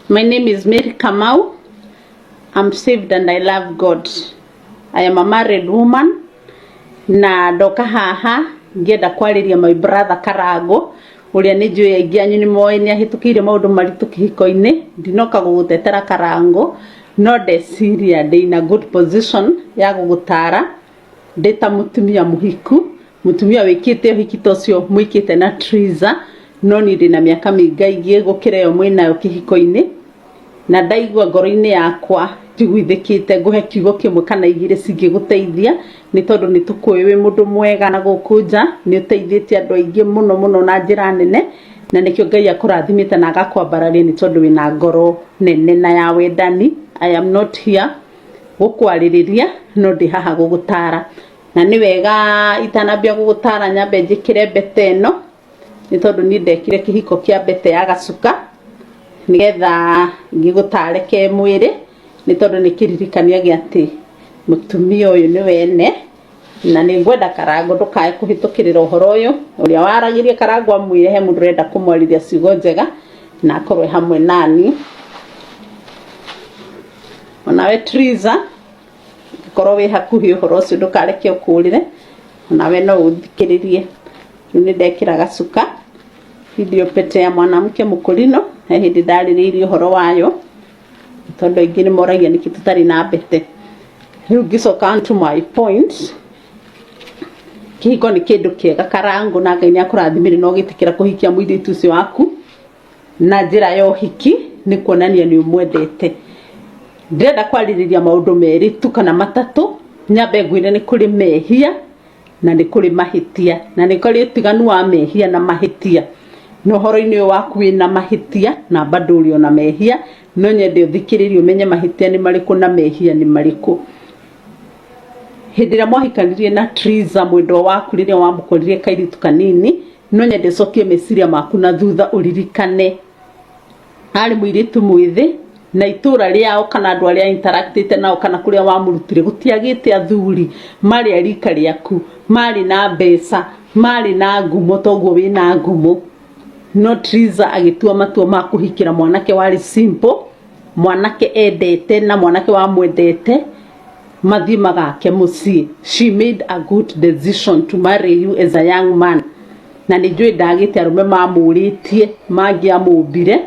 My name is Mary Kamau. I'm saved and I love God. I am a married woman. Na ndoka haha ngenda kwariria my brother Karango uria ni njui aingi anyu ni moe ni ahitukire maundu maritu kihiko-ini. Ndinoka gugutetera Karango no ndeciria ndi in a good position ya gugutara ndita mutumia muhiku, mutumia wikite uhiki tocio muikite na Triza no ni ndina miaka mingaigi gukira yo mwinayo kihiko-ini na ndaigwa ngoro-ini yakwa njiguithikite nguhe kiugo kimwe kana igire cingiguteithia ni tondu ni tukuwi wi mundu mwega na gukunja ni uteithitie andu aingi muno na njira nene na nikio Ngai akurathimite na agakwambararia ni tondu wina ngoro nene na ya wendani. I am not here gukwariria no ndi haha gugutara na ni wega itanambia gugutara nyambe njikire mbete eno ni tondu ni ndekire kihiko kia mbete ya gacuka nigetha ngigutareke mwiri ni tondu ni kiririkania giati mutumia uyu ni wene na ni ngwenda Karango ndukae kuhitukirira uhoro uyu uria waragirie Karango amwire he mundu renda kumwarithia ciugo njega na akorwe hamwe nani. Onawe Triza korwo wi hakuhi uhoro ucio ndukareke ukurire onawe no uthikiririe ni ndekira gacuka video pete ya mwanamke mukurino he hindi ndaririirie uhoro wayo tondu aingi ni moragia niki tutari na mbete. Riu ngicoka to my point, kihiko ni kindu kiega Karango na Ngai ni akurathimire no gitikira kuhikia muiritu ucio waku na njira ya uhiki ni kuonania ni umwendete. Ndenda kwaririria maundu meri tu kana matatu nyambe ngwire ni kuri mehia na ni kuri mahitia na ni kuri tiganu wa mehia na mahitia no horo-ini waku wina mahitia na bado uri ona mehia no nyende uthikiririe umenye mahitia ni mariku na mehia ni mariku. Hindira mwahikanirie na Triza mwendo waku riria wamukoririe kairitu kanini no nyende cokie meciria maku na thutha uririkane ari muiritu mwithi na itura riao kana andu aria interactite nao kana kuria wamurutire gutiagite athuri mari arika riaku mari na mbeca mari na ngumo toguo wina ngumo no Triza agitua matua ma kuhikira mwanake wari simple, mwanake endete na mwanake wa mwendete mathi magake mucii. She made a good decision to marry you as a young man na nijui ndagite arume mamuritie mangiamumbire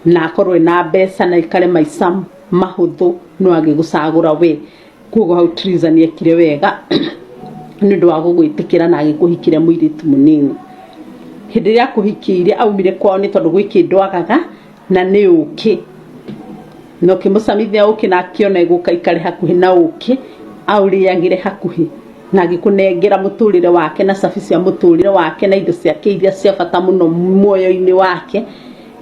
na akorwe na mbeca na ikare maica mahuthu no agigucagura we kugo hau Triza ni ekire wega ni ndu wa gugwitikira na agikuhikire muiritu munini. Hindi ya kuhikiire aumire kwao ni tondu gwiki ndwagaga na ni uki no kimusamithia uki na akiona iguka ikare hakuhi na uki auriagire hakuhi na gikunengera muturire wake na safi cia muturire wake na indo ciake iria cia bata muno muoyo-ini wake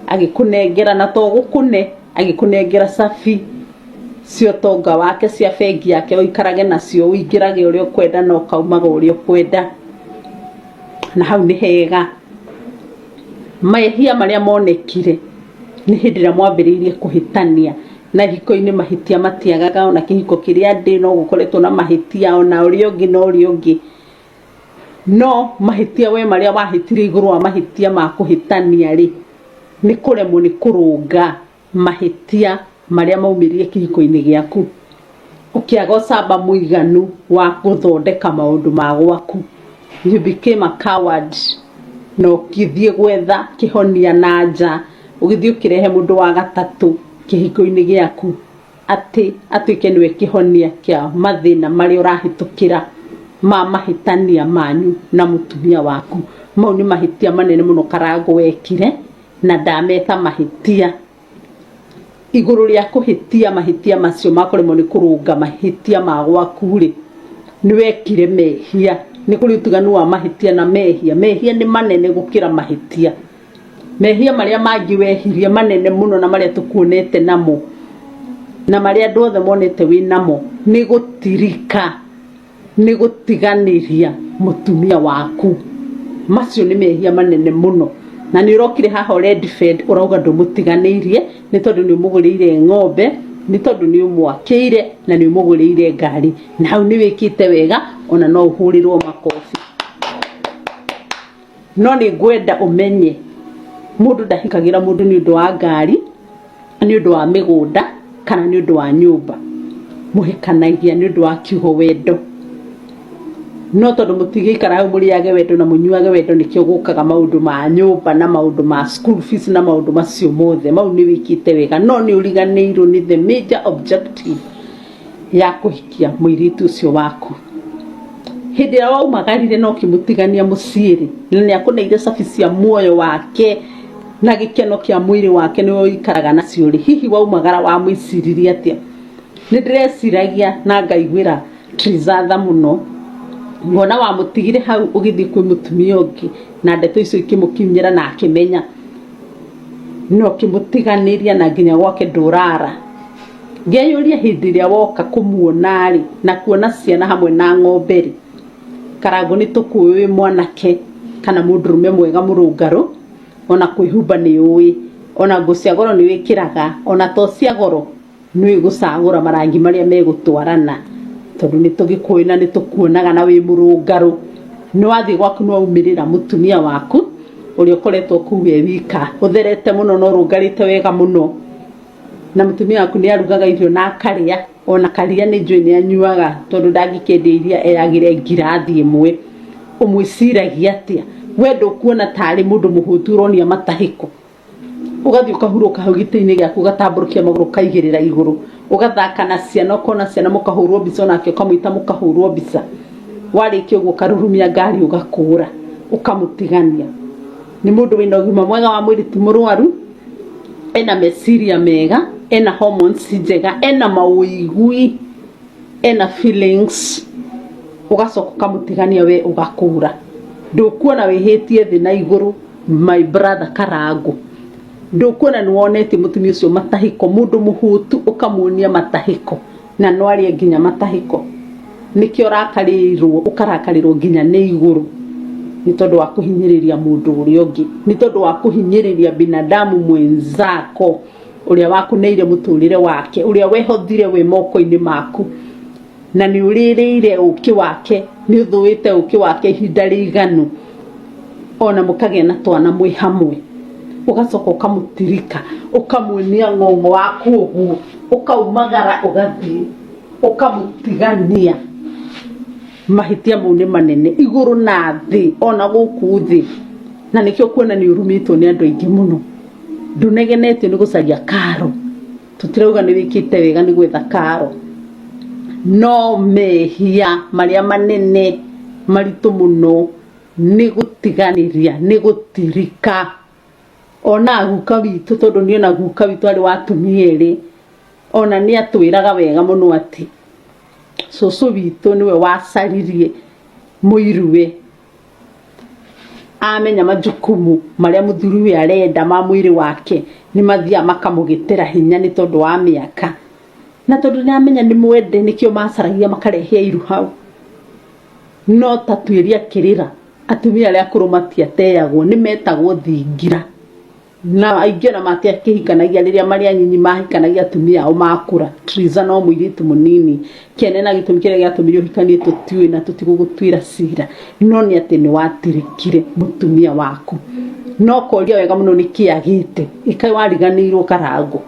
agikunengera na to gukune agikunengera safi cio tonga wake cia bengi yake uikarage nacio uingirage uria ukwenda no kaumaga uria ukwenda na hau ni hega. Mahia maria monekire ni hindira mwambiriirie kuhitania na hiko-ini mahitia matiagaga ona kihiko kiria ndi no gukoretwo na mahitia ona uria ungi no uria ungi no mahitia we maria wahitire iguru wa mahitia ma kuhitania ri ni kuremwo ni kurunga mahitia maria maumirie kihiko-ini giaku ukiaga ucamba muiganu wa guthondeka maundu ma gwaku. You became a coward no kithie gwetha kihonia na nja ugithie ukirehe mundu wa gatatu kihiko-ini giaku ati atuike niwe kihonia kia mathina mari urahitukira ma mahitania manyu na mutumia waku. Mau ni mahitia manene muno Karango wekire na ndameta mahitia iguru ria kuhitia mahitia macio makoremwo ni kurunga mahitia ma gwaku ri ni wekire mehia ni kuri utiganu wa mahitia na mehia. Mehia ni manene gukira mahitia. Mehia maria mangi wehirie manene muno na maria tukuonete namo na maria andu othe monete wi namo ni gutirika ni gutiganiria mutumia waku. Macio ni mehia manene muno na ni urokire haha red fed urauga ndumutiganirie ni tondu ni umugurire ng'ombe ni tondu ni umwakire na ni umugurire ngari na hau ni wikite wega ona no uhurirwo makofi. No ni ngwenda umenye mundu ndahikagira mundu ni undu wa ngari, ni undu wa migunda, kana ni undu wa nyumba. Muhikanagia ni undu wa kiugo wendo. No tondu mutigikara hau muriage wendo na munyuage wendo nikio gukaga maundu ma nyumba na maundu ma school fees na maundu macio mothe mau ni wikite wega, no ni uriganiirwo ni the major objective ya kuhikia muiritu ucio waku. Hindi ya waumagarire no kimutigania muciiri na ni akuneire safi cia muoyo wake na gikeno kia mwiri wake ni woikaraga nacio ri. Hihi waumagara wa mwiciriria atia? Ni ndireciragia na ngaigwira trizatha muno ngona wa mutigire hau ugithi kwi mutumia ungi na ndeto icio ikimukinyira na akimenya no kimutiganiria na nginya gwake ndurara. Ngeyuria hindi ria woka kumuonari na kuona ciana hamwe na ng'ombe ri, karago ni tukuwi mwanake kana mundurume mwega murungaru, ona kwihumba ni uwi, ona ngo cia goro ni wikiraga, ona to cia goro ni gucagura marangi maria megutwarana, tondu ni tugikuina ni tukuonaga na wi murungaru. Ni wathi gwaku no umirira mutumia waku uri ukoretwo kuwe wika, utherete muno no rungarite wega muno, na mutumia waku ni arugaga irio na akaria, ona karia ni njui ni anyuaga tondu ndangikendeiria eyagire ngirathi imwe. Umwiciragia atia? Wendo kuona tari mundu muhutu uronia matahiko, ugathi ukahuruka hau giti-ini giaku ugatamburukia maguru kaigirira iguru, ugathaka na ciana, ukona ciana mukahurwo mbica onake ukamwita mukahurwo mbica. Warikio uguo karurumia ngari ugakura ukamutigania. Ni mundu wina ugima mwega wa mwiri, ti murwaru, ena meciria mega, ena hormones njega, ena mauigui, ena feelings. Ugacoka ukamutigania we ugakura. Ndukuona wihitie thi na iguru, my brother Karangu. Ndukuona ni wonete mutumia ucio matahiko, mundu muhutu ukamuonia matahiko na nwarie nginya matahiko. Nikio rakarirwo ukarakarirwo nginya ni iguru, ni tondu wa kuhinyiriria mundu uri ungi, ni tondu wa kuhinyiriria binadamu mwenzako uria wakuneire muturire wake, uria wehothire we moko-ini maku, na ni uririire uki wake, ni uthuite uki wake ihinda riganu, ona mukagia na twana mwi hamwe. Ugacoka ukamutirika, ukamuonia ng'ong'o waku uguo, ukaumagara ugathi ukamutigania. Mahitia mau ni manene iguru na thi, ona guku thi, na nikio kuona ni urumitwo ni andu aingi muno. Ndunegenetio ni gucaria karo, tutirauga ni wikite wega ni gwetha karo, no mehia maria manene maritu muno ni gutiganiria, ni gutirika. Ona guka witu tondu ni ona guka witu ari watumia eri, ona ni atwiraga wega muno ati cucu witu niwe wacaririe muiruwe, amenya majukumu maria muthuriwe arenda ma mwiri wake, ni mathia makamugitira hinya ni tondu wa miaka, na tondu ni amenya ni mwende nikio macaragia makarehia iru hau. No tatuiria kirira atumia aria kurumatia teyagwo ni metagwo thingira, na aingi na matia kihikanagia riria maria nyinyi mahikanagia atumia ao makura. Triza no muiritu munini kene na gitumi kiria giatumirio hikanie tutiwe na tutigugutwira cira, no ni ati ni watirikire mutumia waku. No koria wega muno nikiagite ikai wariganirwo Karangu,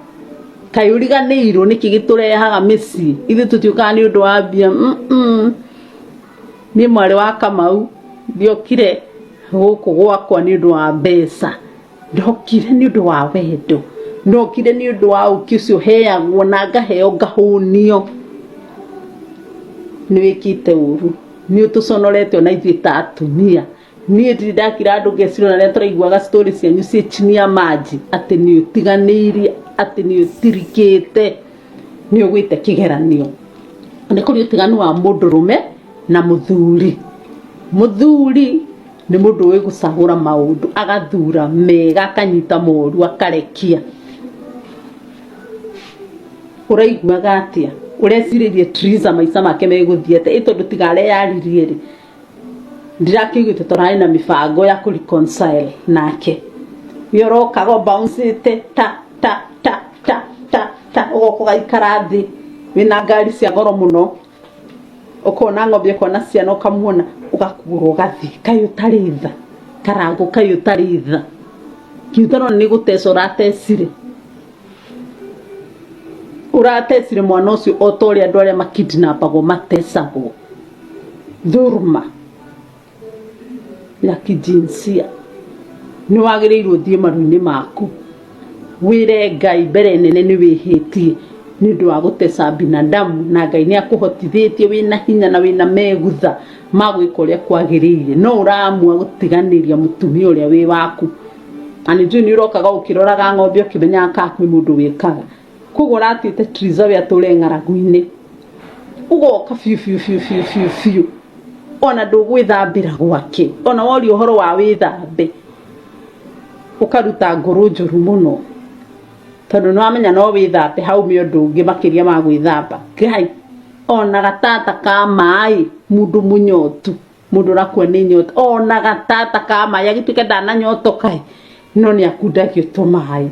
kai uriganirwo niki giturehaga micii ithu tutiukaga ni undu wa bia. Ni mwari wa Kamau ndiokire guku gwakwa ni undu wa mbeca, ndokire ni undu wa wendo, ndokire ni undu wa uki ucio heagwo na ngaheo ngahunio. Ni wikite uru, ni utuconorete na ithuĩ ta atumia. Niĩ ndiri ndakira andu ngecirwo na rĩa tũraiguaga story cianyu ciĩ chini ya maji ati ni utiganirie, ati ni utirikite, ni ugwite kigeranio. Ni kuri utiganu wa mundurume na muthuri. Muthuri ni mundu wi gucagura maundu, agathura mega, akanyita moru, akarekia. Uraiguaga atia? Ureciririe Triza maica make meguthiete itondu tigare yaririe ri, ndirakiguite torai na mifango ya ku reconcile nake. Yoroka go bounce ta ta ta ta ta ta ugoko gaikara thi wina ngari cia goro muno, ukona ng'ombe kona ciana ukamuona ugakugura ugathi. Kayo taritha Karangu, kayo taritha. kiutano ni gutesora uratesire uratesire mwana ucio otoria andu aria makidnapagwo matesagwo dhuruma ya kijinsia ni wagirirwo thie maruini maku wire Ngai mbere nene ni wihitie ni ndu wa gutesa binadamu na Ngai ni akuhotithitie wina hinya na wina megutha magwikoria kwagirire no uramua gutiganiria mutumia uria wi waku ani juu ni urokaga ukiroraga ng'ombe ukimenya kaku mundu wikaga kugo ratite triza ya tole ngaraguine ugoka fiu ona ndugwithambira gwake ona wori uhoro wa withambe ukaruta nguru njuru muno tondu no amenya no withambe hau mio ndungi makiria ma gwithamba Ngai ona gatata ka mai mundu munyotu mundu rakwa ni nyota ona gatata ka mai agituke ndana nyoto kai no ni akundagio to mai